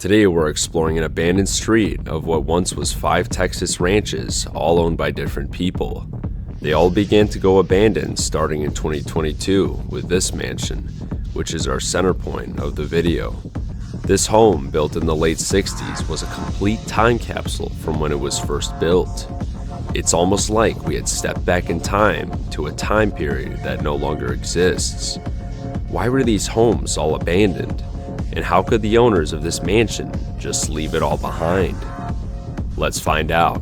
Today we're exploring an abandoned street of what once was 5 Texas ranches, all owned by different people. They all began to go abandoned starting in 2022 with this mansion, which is our center point of the video. This home, built in the late 60s, was a complete time capsule from when it was first built. It's almost like we had stepped back in time to a time period that no longer exists. Why were these homes all abandoned? And how could the owners of this mansion just leave it all behind? Let's find out.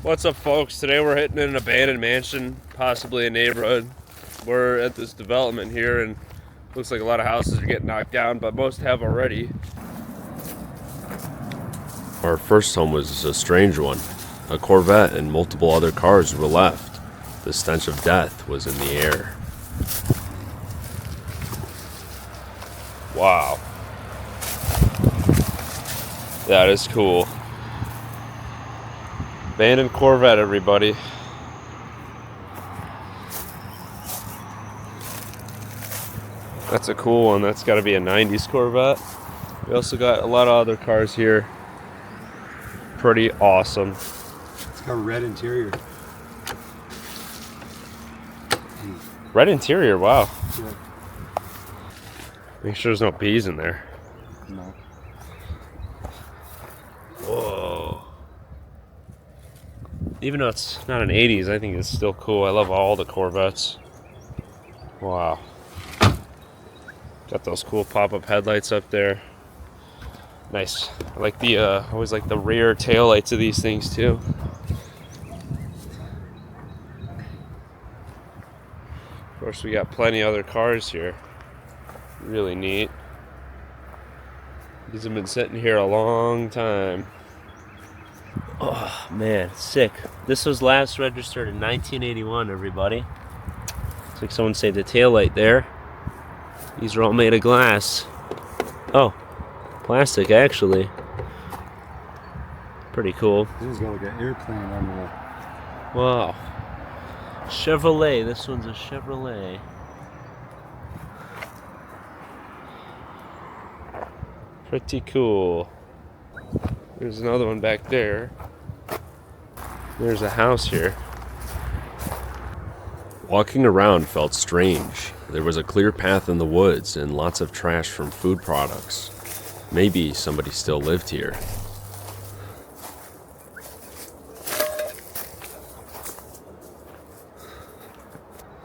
What's up, folks? Today we're hitting an abandoned mansion, possibly a neighborhood. We're at this development here and looks like a lot of houses are getting knocked down, but most have already. Our first home was a strange one. A Corvette and multiple other cars were left. The stench of death was in the air. Wow. That is cool. Abandoned Corvette, everybody. That's a cool one. That's got to be a 90s Corvette. We also got a lot of other cars here. Pretty awesome. It's got a red interior. Red interior, wow. Yeah. Make sure there's no bees in there. No. Whoa. Even though it's not an 80s, I think it's still cool. I love all the Corvettes. Wow. Got those cool pop-up headlights up there. Nice. I like the, always like the rear tail lights of these things too. Of course, we got plenty of other cars here. Really neat. These have been sitting here a long time. Oh man, sick. This was last registered in 1981, everybody. It's like someone saved the taillight there. These are all made of glass. Oh, plastic actually. Pretty cool. This has got like an airplane on the... Wow. Chevrolet. This one's a Chevrolet. Pretty cool. There's another one back there. There's a house here. Walking around felt strange. There was a clear path in the woods and lots of trash from food products. Maybe somebody still lived here.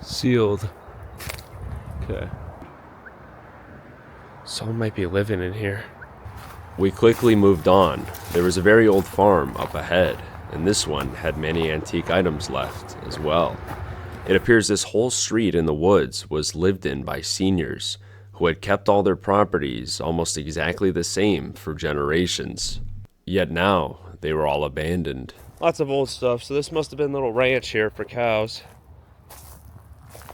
Sealed. Okay. Someone might be living in here. We quickly moved on. There was a very old farm up ahead, and this one had many antique items left as well. It appears this whole street in the woods was lived in by seniors who had kept all their properties almost exactly the same for generations. Yet now, they were all abandoned. Lots of old stuff. So this must have been a little ranch here for cows.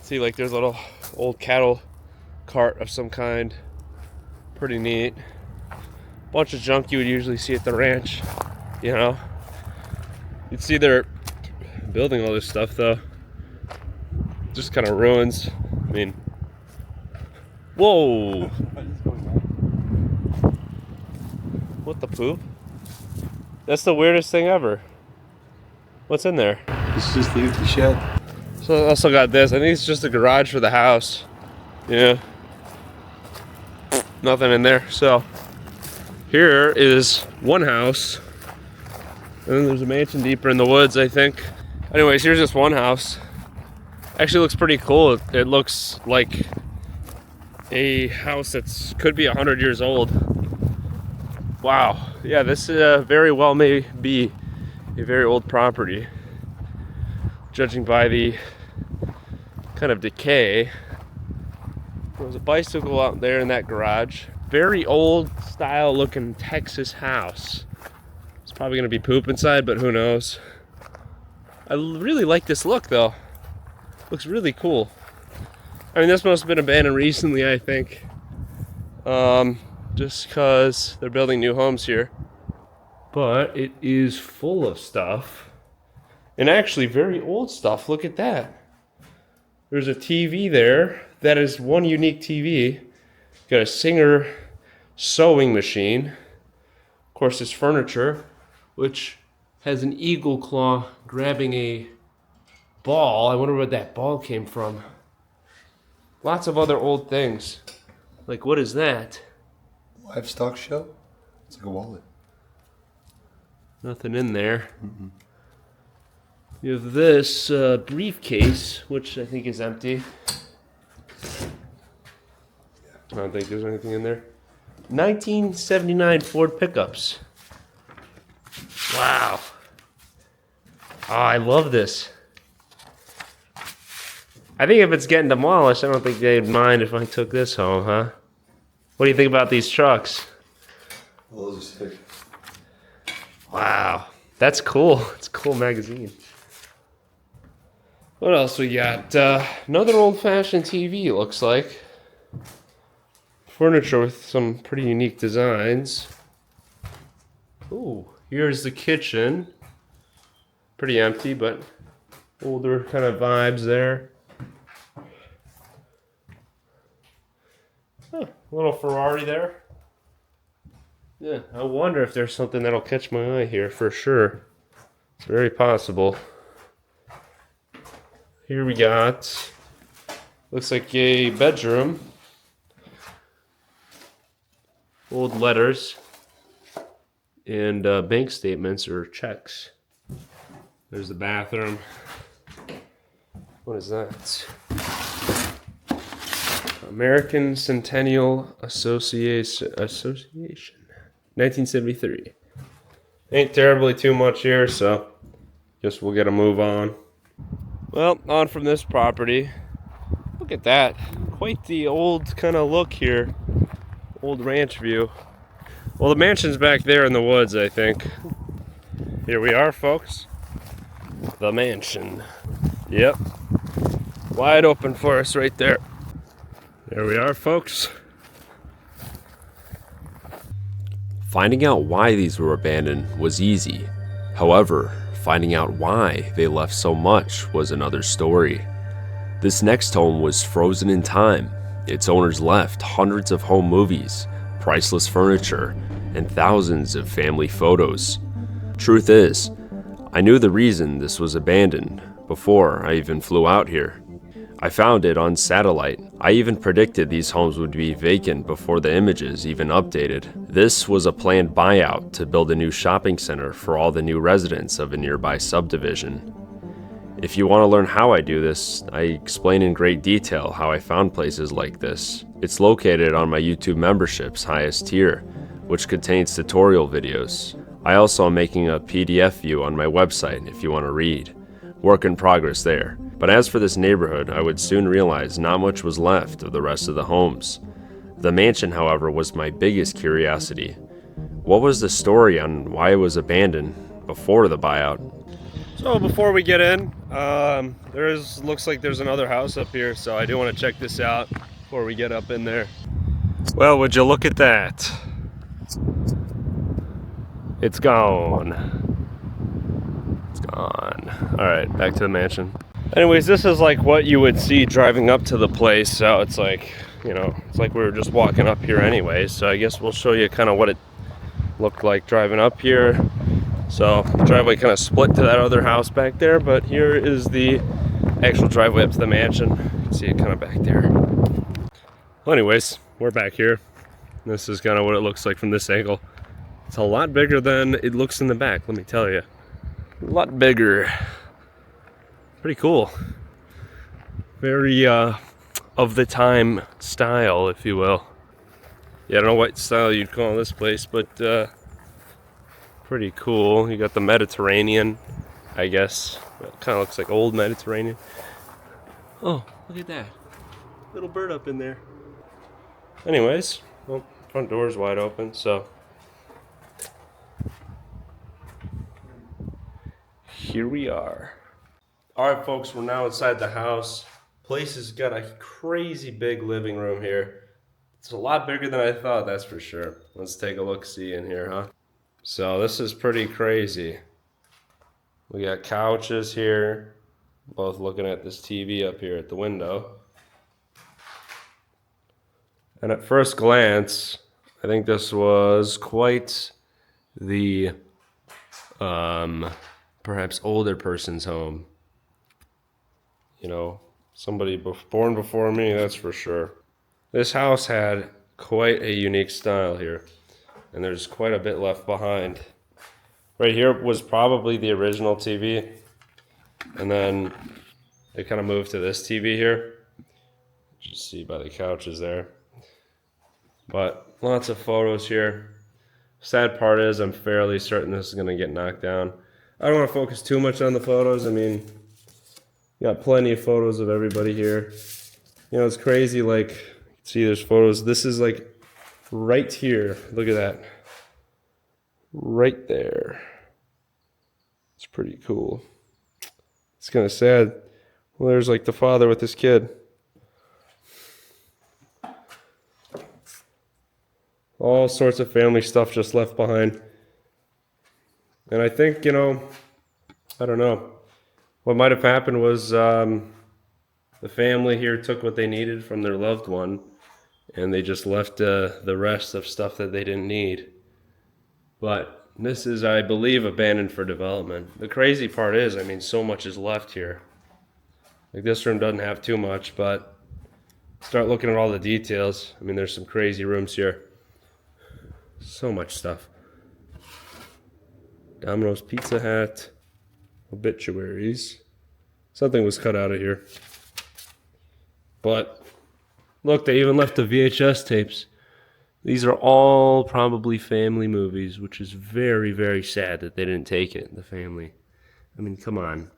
See, like there's a little old cattle cart of some kind. Pretty neat. Bunch of junk you would usually see at the ranch, you know. You'd see they're building all this stuff though. Just kind of ruins. I mean, whoa! What the poop? That's the weirdest thing ever. What's in there? It's just the empty shed. So I also got this. I think it's just a garage for the house. Yeah. Nothing in there. So here is one house. And then there's a mansion deeper in the woods, I think. Anyways, here's this one house. Actually looks pretty cool. It looks like a house that's could be 100 years old. Wow. Yeah, this very well may be a very old property. Judging by the kind of decay. There was a bicycle out there in that garage. Very old style looking Texas house. It's probably gonna be poop inside, but who knows. I really like this look though. Looks really cool. I mean, this must have been abandoned recently, I think. Just because they're building new homes here. But it is full of stuff. And actually very old stuff. Look at that. There's a TV there. That is one unique TV. Got a Singer sewing machine. course, this furniture, which has an eagle claw grabbing a ball. I wonder where that ball came from. Lots of other old things. Like, what is that? Livestock show? It's like a wallet. Nothing in there. You have this briefcase, which I think is empty. I don't think there's anything in there. 1979 Ford pickups. Wow. Oh, I love this. I think if it's getting demolished, I don't think they'd mind if I took this home, huh? What do you think about these trucks? Well, those are sick. Wow. That's cool. It's a cool magazine. What else we got? Another old-fashioned TV, it looks like. Furniture with some pretty unique designs. Ooh, here's the kitchen. Pretty empty, but older kind of vibes there. Huh, a little Ferrari there. Yeah, I wonder if there's something that'll catch my eye here for sure. It's very possible. Here we got, looks like a bedroom. Old letters and bank statements or checks. There's the bathroom. What is that? American Centennial Association, 1973. Ain't terribly too much here, so guess we'll get a move on. Well, on from this property. Look at that. Quite the old kind of look here. Old ranch view. Well, the mansion's back there in the woods, I think. Here we are, folks. The mansion. Yep. Wide open for us right there. There we are, folks. Finding out why these were abandoned was easy. However, finding out why they left so much was another story. This next home was frozen in time. Its owners left hundreds of home movies, priceless furniture, and thousands of family photos. Truth is, I knew the reason this was abandoned before I even flew out here. I found it on satellite. I even predicted these homes would be vacant before the images even updated. This was a planned buyout to build a new shopping center for all the new residents of a nearby subdivision. If you want to learn how I do this, I explain in great detail how I found places like this. It's located on my YouTube membership's highest tier, which contains tutorial videos. I also am making a PDF view on my website if you want to read. Work in progress there. But as for this neighborhood, I would soon realize not much was left of the rest of the homes. The mansion, however, was my biggest curiosity. What was the story on why it was abandoned before the buyout? So before we get in, looks like there's another house up here, so I do want to check this out before we get up in there. Well, would you look at that? It's gone. It's gone. All right, back to the mansion. Anyways, this is like what you would see driving up to the place, so it's like, you know, it's like we were just walking up here anyway, so I guess we'll show you kind of what it looked like driving up here. So the driveway kind of split to that other house back there, but here is the actual driveway up to the mansion. You can see it kind of back there. Well, anyways, we're back here. This is kind of what it looks like from this angle. It's a lot bigger than it looks in the back, let me tell you. A lot bigger. Pretty cool. Very of the time style, if you will. Yeah, I don't know what style you'd call this place, but pretty cool. You got the Mediterranean, I guess. It kind of looks like old Mediterranean. Oh, look at that. Little bird up in there. Anyways, well, front door's wide open, so here we are. All right, folks, we're now inside the house. Place has got a crazy big living room here. It's a lot bigger than I thought, that's for sure. Let's take a look-see in here, huh? So this is pretty crazy. We got couches here, both looking at this TV up here at the window. And at first glance, I think this was quite the perhaps older person's home. You know, somebody born before me, that's for sure. This house had quite a unique style here, and there's quite a bit left behind. Right here was probably the original TV, and then they kind of moved to this TV here. You see by the couches there. But lots of photos here. Sad part is I'm fairly certain this is going to get knocked down. I don't want to focus too much on the photos. I mean, you got plenty of photos of everybody here. You know, it's crazy, like, see there's photos. This is like right here. Look at that. Right there. It's pretty cool. It's kind of sad. Well, there's like the father with his kid. All sorts of family stuff just left behind. And I think, you know, I don't know. What might have happened was the family here took what they needed from their loved one, and they just left the rest of stuff that they didn't need. But this is, I believe, abandoned for development. The crazy part is, I mean, so much is left here. Like, this room doesn't have too much, but start looking at all the details. I mean, there's some crazy rooms here. So much stuff. Domino's Pizza Hut. Obituaries. Something was cut out of here. But look, they even left the VHS tapes. These are all probably family movies, which is very, very sad that they didn't take it, the family. I mean, come on.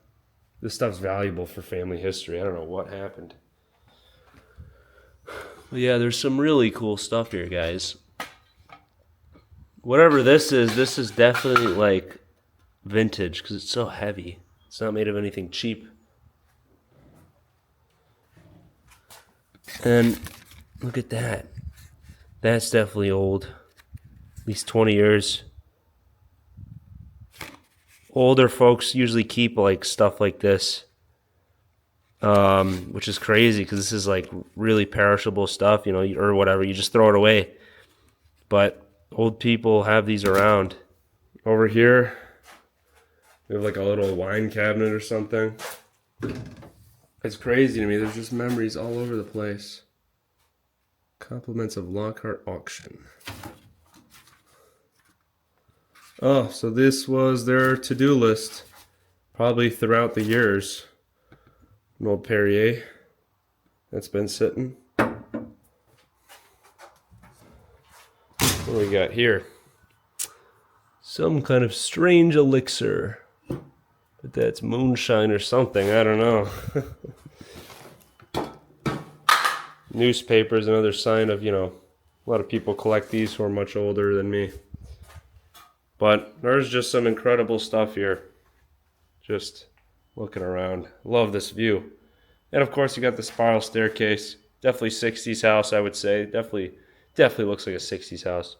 This stuff's valuable for family history. I don't know what happened. But yeah, there's some really cool stuff here, guys. Whatever this is definitely like vintage because it's so heavy. It's not made of anything cheap. And look at that. That's definitely old. At least 20 years. Older folks usually keep like stuff like this. Which is crazy because this is like really perishable stuff, you know, or whatever. You just throw it away. But old people have these around. Over here, we have like a little wine cabinet or something. It's crazy to me. There's just memories all over the place. Compliments of Lockhart Auction. Oh, so this was their to-do list. Probably throughout the years. An old Perrier that's been sitting. What do we got here? Some kind of strange elixir. But that's moonshine or something. I don't know. Newspapers, another sign of, you know, a lot of people collect these who are much older than me. But there's just some incredible stuff here. Just looking around. Love this view. And of course you got the spiral staircase. Definitely 60s house, I would say. Definitely looks like a 60s house.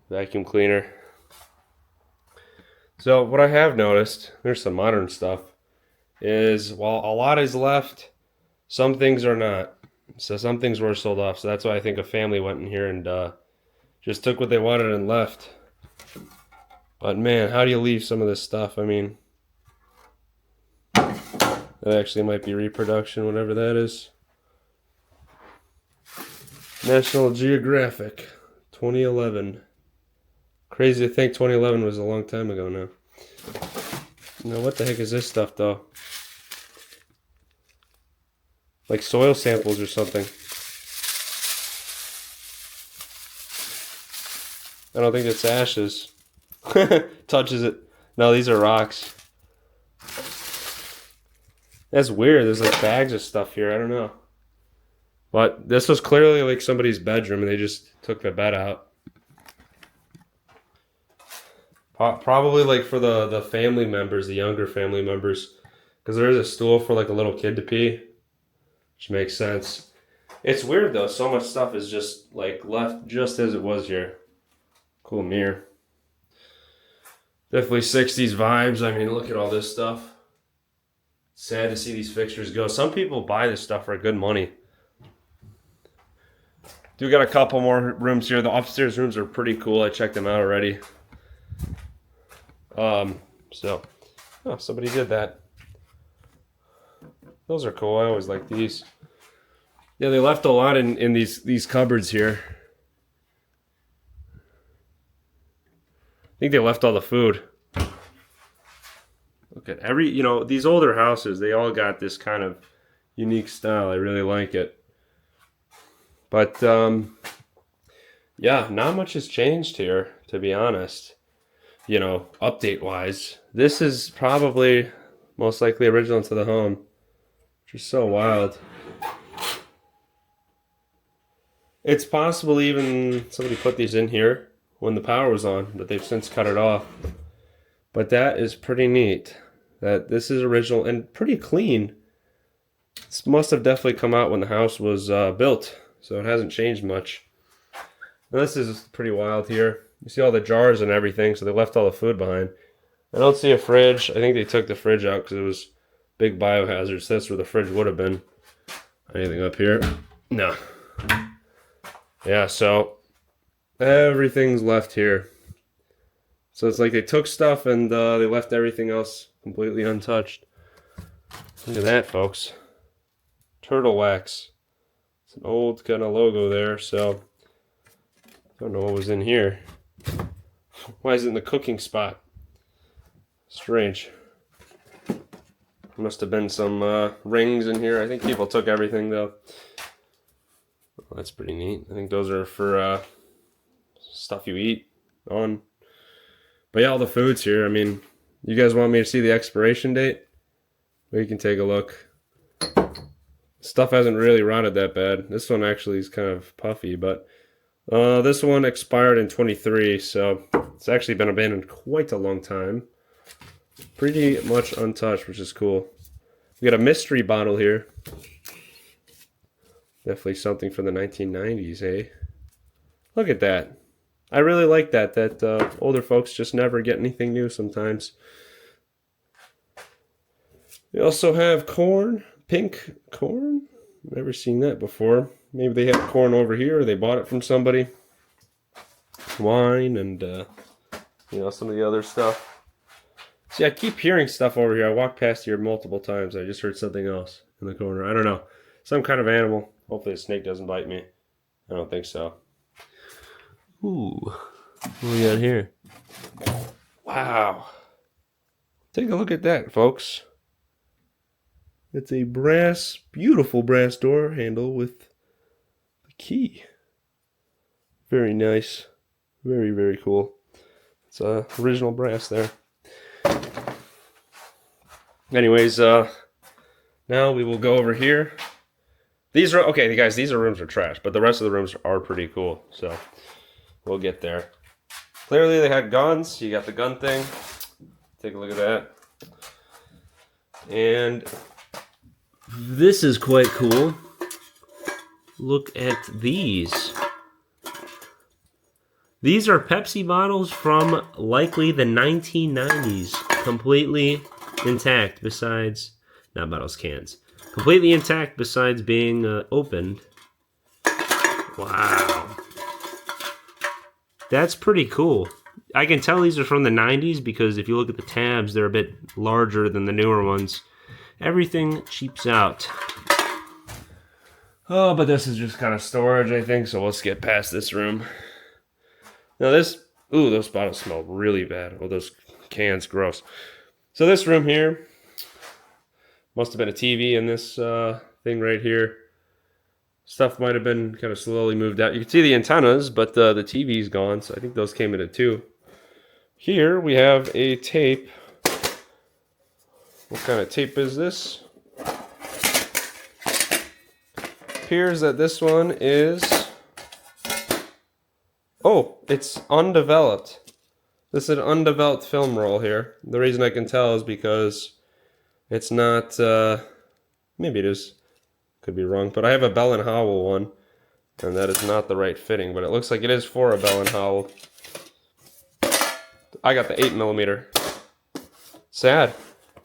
Vacuum cleaner. So what I have noticed, there's some modern stuff, is while a lot is left, some things are not. So some things were sold off. So that's why I think a family went in here and just took what they wanted and left. But man, how do you leave some of this stuff? I mean, that actually might be reproduction, whatever that is. National Geographic, 2011. Crazy to think 2011 was a long time ago now. Now, what the heck is this stuff, though? Like soil samples or something. I don't think it's ashes. Touches it. No, these are rocks. That's weird. There's like bags of stuff here. I don't know. But this was clearly like somebody's bedroom and they just took the bed out. Probably like for the family members, the younger family members. Because there is a stool for like a little kid to pee. Which makes sense. It's weird though. So much stuff is just like left just as it was here. Cool mirror. Definitely 60s vibes. I mean, look at all this stuff. Sad to see these fixtures go. Some people buy this stuff for good money. Do got a couple more rooms here. The upstairs rooms are pretty cool. I checked them out already. So, oh, somebody did that. Those are cool. I always like these. Yeah, they left a lot in these cupboards here. I think they left all the food. Look at these older houses, they all got this kind of unique style. I really like it. But, yeah, not much has changed here, to be honest. Update-wise. This is probably most likely original to the home, which is so wild. It's possible even somebody put these in here when the power was on, but they've since cut it off. But that is pretty neat. That this is original and pretty clean. This must have definitely come out when the house was built, so it hasn't changed much. And this is pretty wild here. You see all the jars and everything, so they left all the food behind. I don't see a fridge. I think they took the fridge out because it was big biohazard. So that's where the fridge would have been. Anything up here? No. Yeah, so everything's left here. So it's like they took stuff and they left everything else completely untouched. Look at that, folks. Turtle wax. It's an old kind of logo there, so I don't know what was in here. Why is it in the cooking spot? Strange. Must have been some rings in here. I think people took everything, though. Well, that's pretty neat. I think those are for stuff you eat on. But yeah, all the food's here. I mean, you guys want me to see the expiration date? We can take a look. Stuff hasn't really rotted that bad. This one actually is kind of puffy, but this one expired in 23, so it's actually been abandoned quite a long time. Pretty much untouched, which is cool. We got a mystery bottle here. Definitely something from the 1990s, eh? Look at that. I really like that older folks just never get anything new sometimes. We also have corn, pink corn. Never seen that before. Maybe they have corn over here or they bought it from somebody. Wine and, some of the other stuff. See, I keep hearing stuff over here. I walked past here multiple times. I just heard something else in the corner. I don't know. Some kind of animal. Hopefully a snake doesn't bite me. I don't think so. Ooh. What do we got here? Wow. Take a look at that, folks. It's a beautiful brass door handle with the key. Very nice. Very, very cool. It's original brass there. Anyways, now we will go over here. These are, okay, guys, these rooms are trash, but the rest of the rooms are pretty cool, so we'll get there. Clearly they had guns. You got the gun thing. Take a look at that. And this is quite cool. Look at these. These are Pepsi bottles from likely the 1990s. Completely intact besides, not bottles, cans. Completely intact besides being opened. Wow. That's pretty cool. I can tell these are from the 90s because if you look at the tabs, they're a bit larger than the newer ones. Everything cheaps out. Oh, but this is just kind of storage, I think, so let's get past this room. Now those bottles smell really bad. Oh, those cans, gross. So this room here, must have been a TV in this thing right here. Stuff might have been kind of slowly moved out. You can see the antennas, but the TV's gone, so I think those came in it too. Here we have a tape. What kind of tape is this? Appears that this one is... Oh, it's undeveloped. This is an undeveloped film roll here. The reason I can tell is because it's not... maybe it is. Could be wrong, but I have a Bell & Howell one, and that is not the right fitting, but it looks like it is for a Bell & Howell. I got the 8mm. Sad.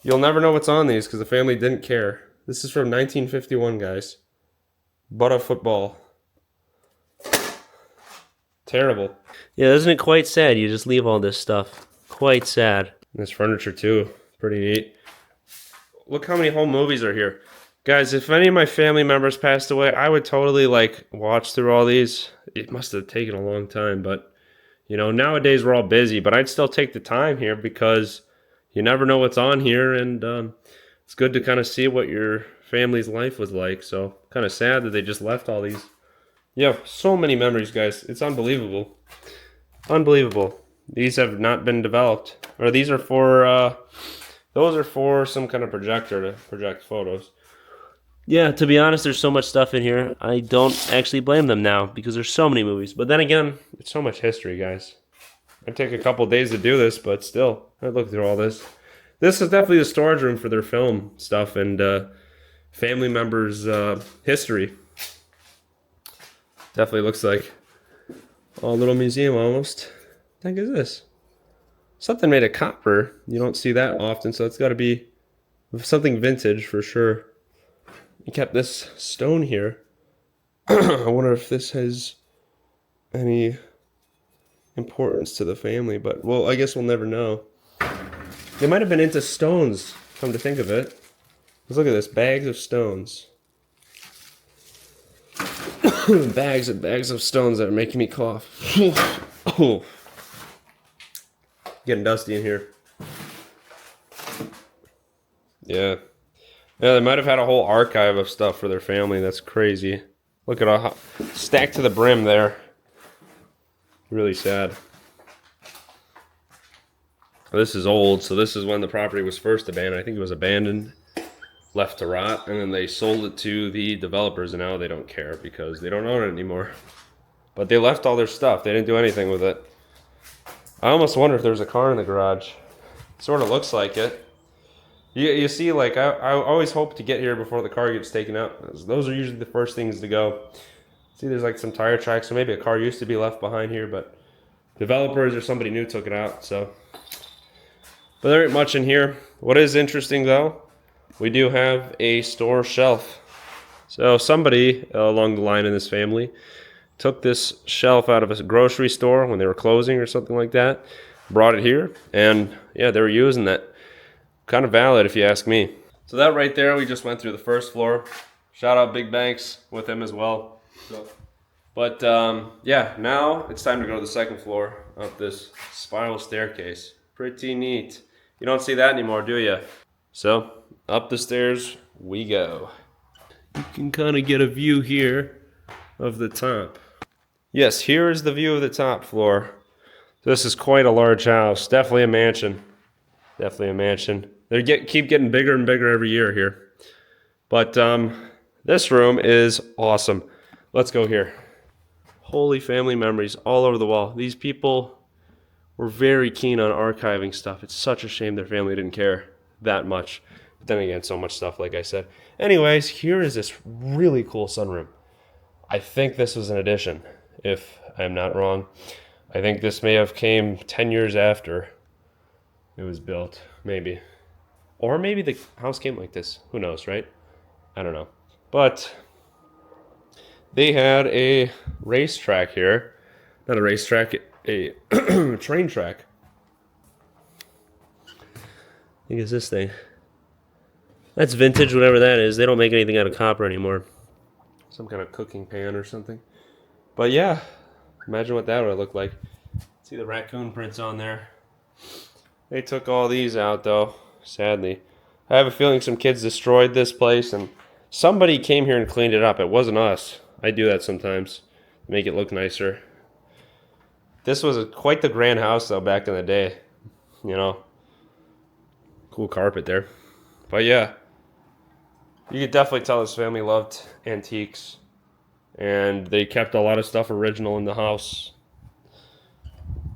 You'll never know what's on these because the family didn't care. This is from 1951, guys. But a football. Terrible. Yeah, isn't it quite sad? You just leave all this stuff. Quite sad. This furniture too. Pretty neat. Look how many home movies are here. Guys, if any of my family members passed away, I would totally like watch through all these. It must have taken a long time, but you know, nowadays we're all busy, but I'd still take the time here because you never know what's on here, and it's good to kind of see what your family's life was like. So kind of sad that they just left all these. Yeah, so many memories, guys. It's unbelievable. Unbelievable. These have not been developed. Or these are for, those are for some kind of projector to project photos. Yeah, to be honest, there's so much stuff in here. I don't actually blame them now because there's so many movies. But then again, it's so much history, guys. It'd take a couple days to do this, but still, I'd look through all this. This is definitely the storage room for their film stuff and family members' history. Definitely looks like a little museum almost. What the heck is this? Something made of copper. You don't see that often, so it's got to be something vintage for sure. You kept this stone here. I wonder if this has any importance to the family, but well, I guess we'll never know. They might have been into stones, come to think of it. Let's look at this, bags of stones. Bags and bags of stones that are making me cough. Oh. Getting dusty in here. Yeah. Yeah, they might have had a whole archive of stuff for their family. That's crazy. Look at all stacked to the brim there. Really sad. This is old, so this is when the property was first abandoned. I think it was abandoned, left to rot, and then they sold it to the developers, and now they don't care because they don't own it anymore. But they left all their stuff. They didn't do anything with it. I almost wonder if there's a car in the garage. Sort of looks like it. You see, like, I always hope to get here before the car gets taken out. Those are usually the first things to go. See, there's like some tire tracks, so maybe a car used to be left behind here, but developers or somebody new took it out, so. But there ain't much in here. What is interesting, though, we do have a store shelf. So somebody along the line in this family took this shelf out of a grocery store when they were closing or something like that, brought it here, and yeah, they were using that. Kind of valid if you ask me. So that right there, we just went through the first floor. Shout out Big Banks with him as well. But yeah, now it's time to go to the second floor up this spiral staircase. Pretty neat. You don't see that anymore, do you? So up the stairs we go. You can kind of get a view here of the top. Yes, here is the view of the top floor. This is quite a large house. Definitely a mansion. Definitely a mansion. They keep getting bigger and bigger every year here. But this room is awesome. Let's go here. Holy family memories all over the wall. These people were very keen on archiving stuff. It's such a shame their family didn't care that much. But then again, so much stuff, like I said. Anyways, here is this really cool sunroom. I think this was an addition, if I'm not wrong. I think this may have came 10 years after it was built, maybe. Or maybe the house came like this. Who knows, right? I don't know. But they had a racetrack here. Not a racetrack, a train track. I think it's this thing. That's vintage, whatever that is. They don't make anything out of copper anymore. Some kind of cooking pan or something. But yeah, imagine what that would look like. See the raccoon prints on there. They took all these out, though, sadly. I have a feeling some kids destroyed this place, and somebody came here and cleaned it up. It wasn't us. I do that sometimes, make it look nicer. This was quite the grand house, though, back in the day. You know, cool carpet there. But yeah, you could definitely tell this family loved antiques, and they kept a lot of stuff original in the house.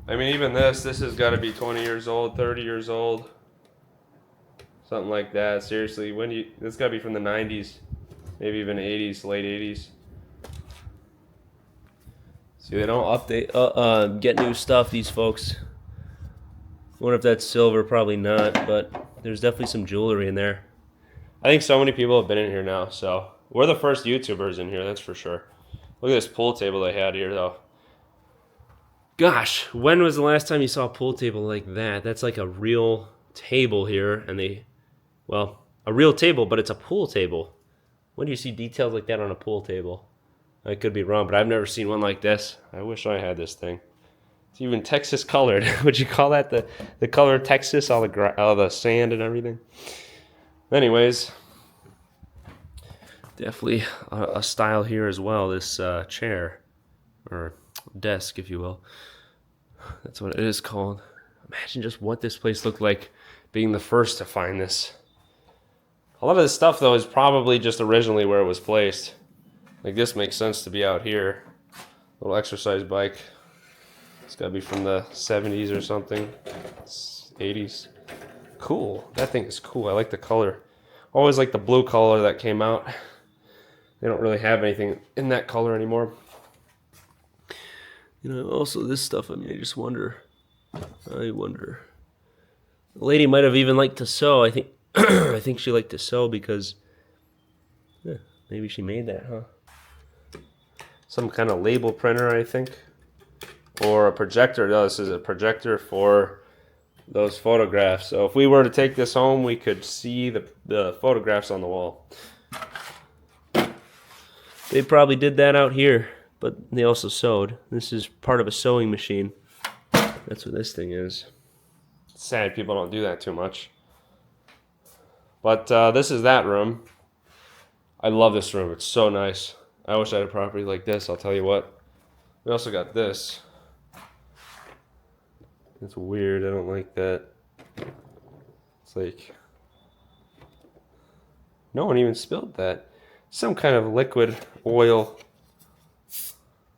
I mean, even this has got to be 20 years old, 30 years old. Something like that. Seriously, this got to be from the 90s, maybe even 80s, late 80s. See, they don't update, get new stuff, these folks. Wonder if that's silver, probably not, but there's definitely some jewelry in there. I think so many people have been in here now, so we're the first YouTubers in here, that's for sure. Look at this pool table they had here, though. Gosh, when was the last time you saw a pool table like that? That's like a real table here, and a real table, but it's a pool table. When do you see details like that on a pool table? I could be wrong, but I've never seen one like this. I wish I had this thing. It's even Texas colored. Would you call that the color of Texas? All the sand and everything. Anyways, definitely a style here as well. This chair or desk, if you will. That's what it is called. Imagine just what this place looked like being the first to find this. A lot of this stuff, though, is probably just originally where it was placed. Like, this makes sense to be out here. Little exercise bike. It's got to be from the 70s or something. 80s. Cool. That thing is cool. I like the color. Always like the blue color that came out. They don't really have anything in that color anymore. You know, also this stuff, I just wonder. The lady might have even liked to sew. I think I think she liked to sew because maybe she made that, huh? Some kind of label printer, I think. Or a projector. No, this is a projector for those photographs. So if we were to take this home, we could see the photographs on the wall. They probably did that out here, but they also sewed. This is part of a sewing machine. That's what this thing is. It's sad people don't do that too much. But this is that room. I love this room. It's so nice. I wish I had a property like this, I'll tell you what. We also got this. It's weird. I don't like that. It's like... no one even spilled that. Some kind of liquid oil.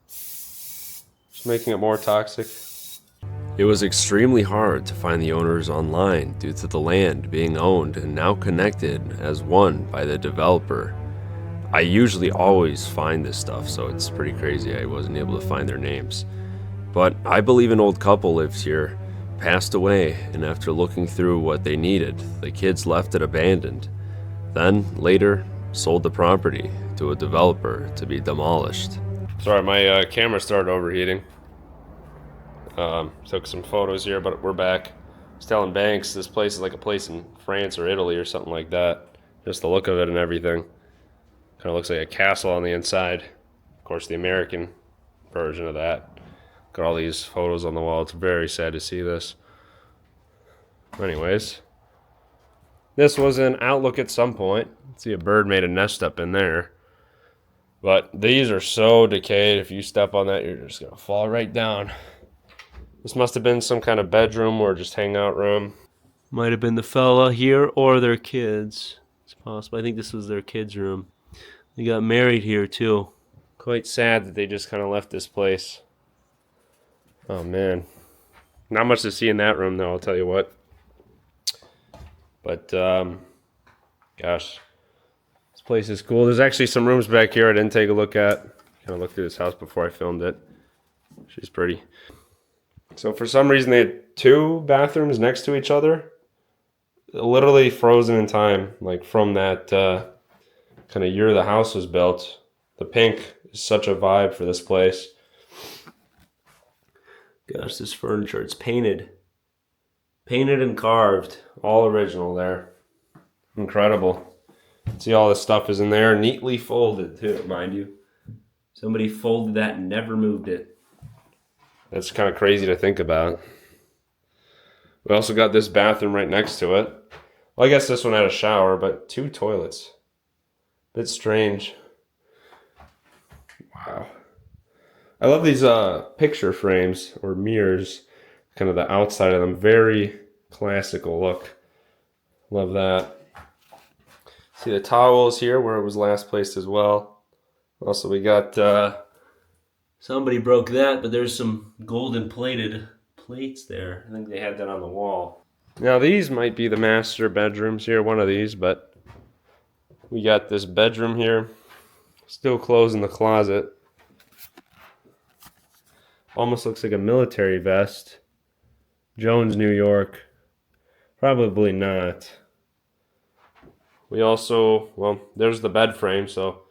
Just making it more toxic. It was extremely hard to find the owners online due to the land being owned and now connected as one by the developer. I usually always find this stuff, so it's pretty crazy I wasn't able to find their names. But I believe an old couple lives here, passed away, and after looking through what they needed, the kids left it abandoned. Then, later, sold the property to a developer to be demolished. Sorry, my camera started overheating. Took some photos here, but we're back. I was telling Banks this place is like a place in France or Italy or something like that. Just the look of it and everything. Kind of looks like a castle on the inside. Of course, the American version of that. Got all these photos on the wall. It's very sad to see this. Anyways, this was an outlook at some point. See, a bird made a nest up in there. But these are so decayed. If you step on that, you're just gonna fall right down. This must have been some kind of bedroom or just hangout room. Might have been the fella here or their kids. It's possible. I think this was their kids' room. They got married here too. Quite sad that they just kind of left this place. Oh man. Not much to see in that room though, I'll tell you what. But, gosh. This place is cool. There's actually some rooms back here I didn't take a look at. Kind of looked through this house before I filmed it. She's pretty. So for some reason they had two bathrooms next to each other. Literally frozen in time. Like from that kind of year the house was built. The pink is such a vibe for this place. Gosh, this furniture, it's painted. Painted and carved. All original there. Incredible. See, all this stuff is in there, neatly folded too, mind you. Somebody folded that and never moved it. That's kind of crazy to think about. We also got this bathroom right next to it. Well, I guess this one had a shower, but two toilets. Bit strange. Wow. I love these picture frames or mirrors. Kind of the outside of them. Very classical look. Love that. See the towels here where it was last placed as well. Also we got, somebody broke that, but there's some golden plated plates there. I think they had that on the wall. Now these might be the master bedrooms here, one of these, but we got this bedroom here. Still closed in the closet. Almost looks like a military vest. Jones, New York. Probably not. We also, well, there's the bed frame, so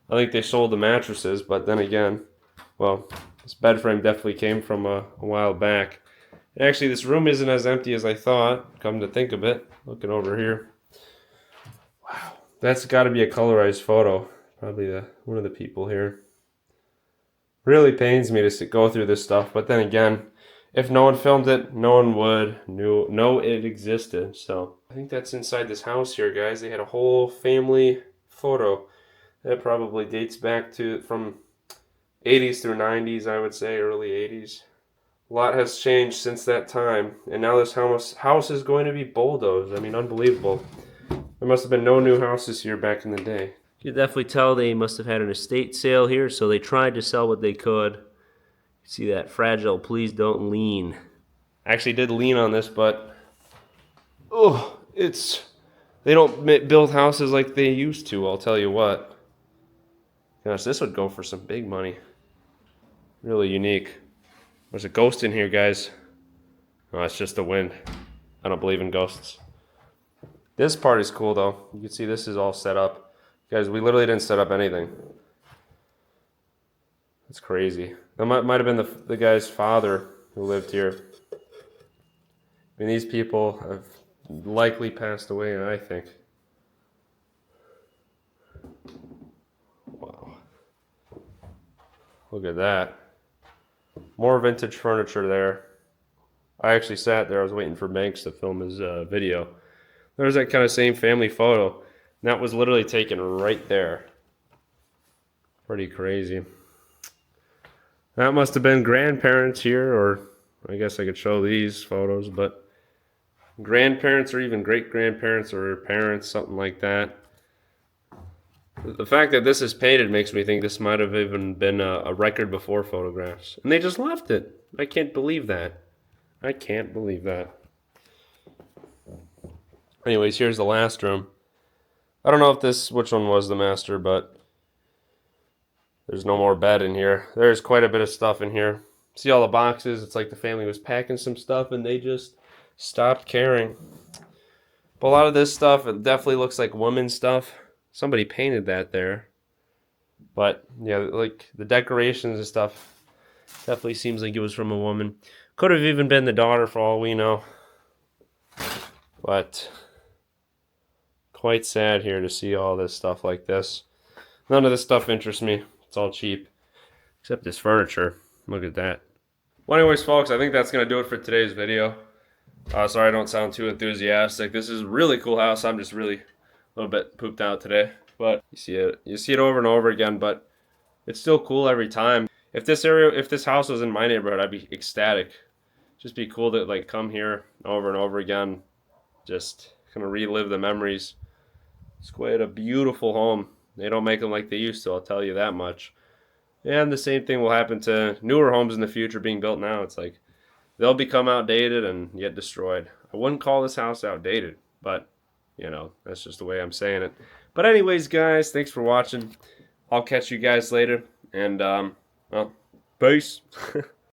I think they sold the mattresses, but then again, well, This bed frame definitely came from a while back. Actually, this room isn't as empty as I thought, come to think of it. Looking over here. Wow, that's got to be a colorized photo. Probably one of the people here. Really pains me to go through this stuff, but then again, if no one filmed it, no one would know it existed. So I think that's inside this house here, guys. They had a whole family photo. That probably dates back to from 80s through 90s, I would say, early 80s. A lot has changed since that time, and now this house is going to be bulldozed. I mean, unbelievable. There must have been no new houses here back in the day. You can definitely tell they must have had an estate sale here, so they tried to sell what they could. See that fragile, please don't lean. I actually did lean on this, but oh, they don't build houses like they used to, I'll tell you what. Gosh, this would go for some big money. Really unique. There's a ghost in here, guys. Oh, it's just the wind. I don't believe in ghosts. This part is cool, though. You can see this is all set up. Guys, we literally didn't set up anything. That's crazy. That might have been the guy's father who lived here. I mean, these people have likely passed away, I think. Wow. Look at that. More vintage furniture there. I actually sat there. I was waiting for Banks to film his video. There's that kind of same family photo. And that was literally taken right there. Pretty crazy. That must have been grandparents here, or I guess I could show these photos, but grandparents or even great-grandparents or parents, something like that. The fact that this is painted makes me think this might have even been a record before photographs. And they just left it. I can't believe that. I can't believe that. Anyways, here's the last room. I don't know if which one was the master, but there's no more bed in here. There's quite a bit of stuff in here. See all the boxes? It's like the family was packing some stuff and they just stopped caring. But a lot of this stuff, it definitely looks like women's stuff. Somebody painted that there. But yeah, like the decorations and stuff definitely seems like it was from a woman. Could have even been the daughter for all we know. But quite sad here to see all this stuff like this. None of this stuff interests me. It's all cheap. Except this furniture. Look at that. Well, anyways, folks, I think that's going to do it for today's video. Sorry I don't sound too enthusiastic. This is a really cool house. I'm just really a little bit pooped out today. But you see it over and over again, but it's still cool every time. If this house was in my neighborhood, I'd be ecstatic. Just be cool to like come here over and over again. Just kind of relive the memories. It's quite a beautiful home. They don't make them like they used to, I'll tell you that much. And the same thing will happen to newer homes in the future being built now. It's like they'll become outdated and yet destroyed. I wouldn't call this house outdated, but you know, that's just the way I'm saying it. But anyways, guys, thanks for watching. I'll catch you guys later. And, well, peace.